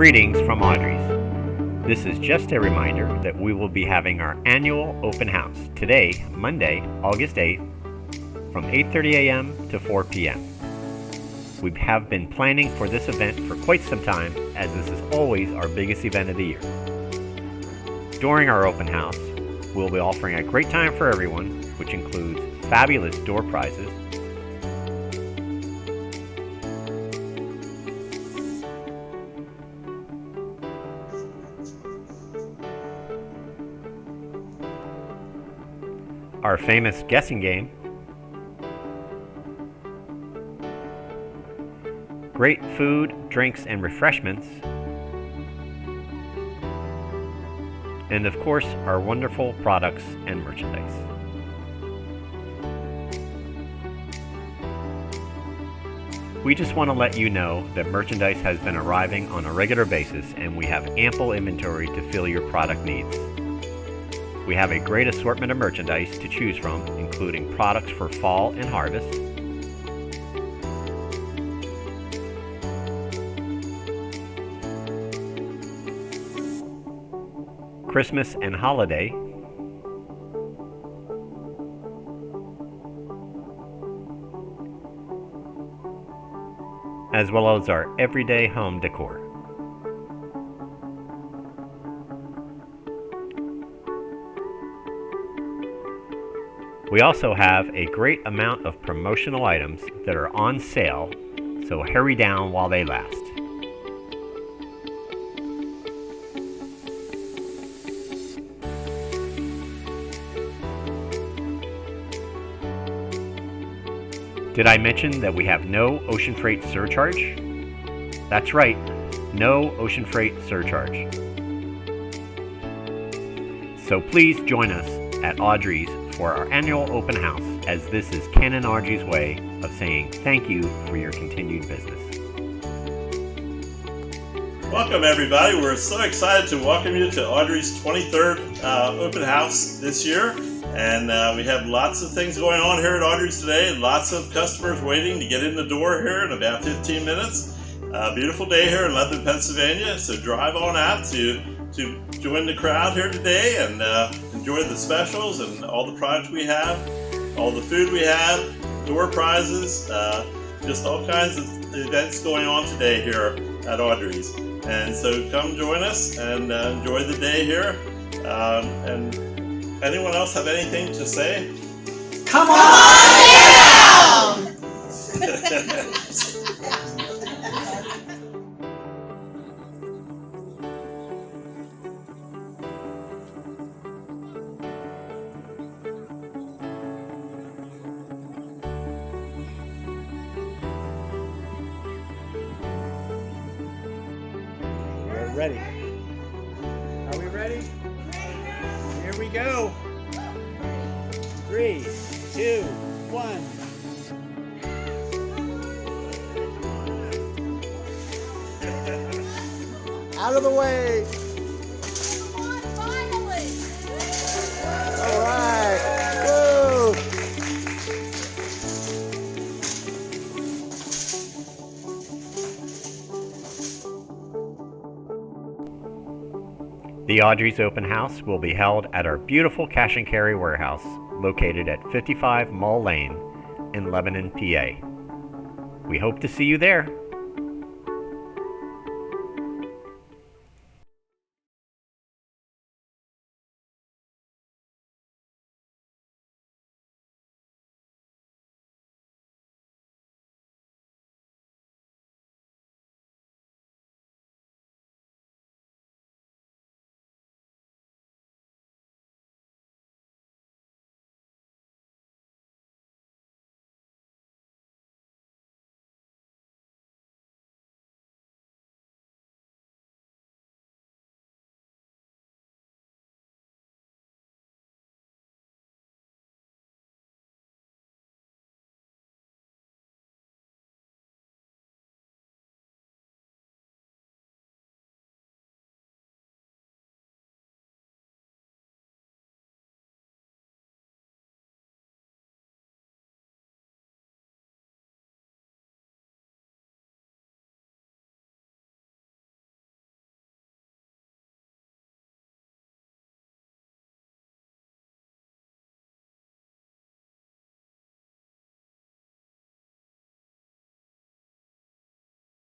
Greetings from Audrey's. This is just a reminder that we will be having our annual open house today, Monday, August 8th, from 8:30 a.m. to 4 p.m. We have been planning for this event for quite some time, as this is always our biggest event of the year. During our open house, we'll be offering a great time for everyone, which includes fabulous door prizes, our famous guessing game, great food, drinks, and refreshments, and of course, our wonderful products and merchandise. We just want to let you know that merchandise has been arriving on a regular basis, and we have ample inventory to fill your product needs. We have a great assortment of merchandise to choose from, including products for fall and harvest, Christmas and holiday, as well as our everyday home decor. We also have a great amount of promotional items that are on sale, so hurry down while they last. Did I mention that we have no ocean freight surcharge? That's right, no ocean freight surcharge. So please join us at Audrey's for our annual open house, as this is Ken and Audrey's way of saying thank you for your continued business. Welcome everybody. We're so excited to welcome you to Audrey's 23rd open house this year. And we have lots of things going on here at Audrey's today. Lots of customers waiting to get in the door here in about 15 minutes. Beautiful day here in Lebanon, Pennsylvania. So drive on out to join the crowd here today and enjoy the specials and all the products we have, all the food we have, door prizes, just all kinds of events going on today here at Audrey's. And so come join us and enjoy the day here. And anyone else have anything to say? Come on down! We're ready. Are we ready? Here we go. 3, 2, 1. Out of the way. Finally. All right. Woo. The Audrey's open house will be held at our beautiful cash and carry warehouse located at 55 Mall Lane in Lebanon, PA. We hope to see you there.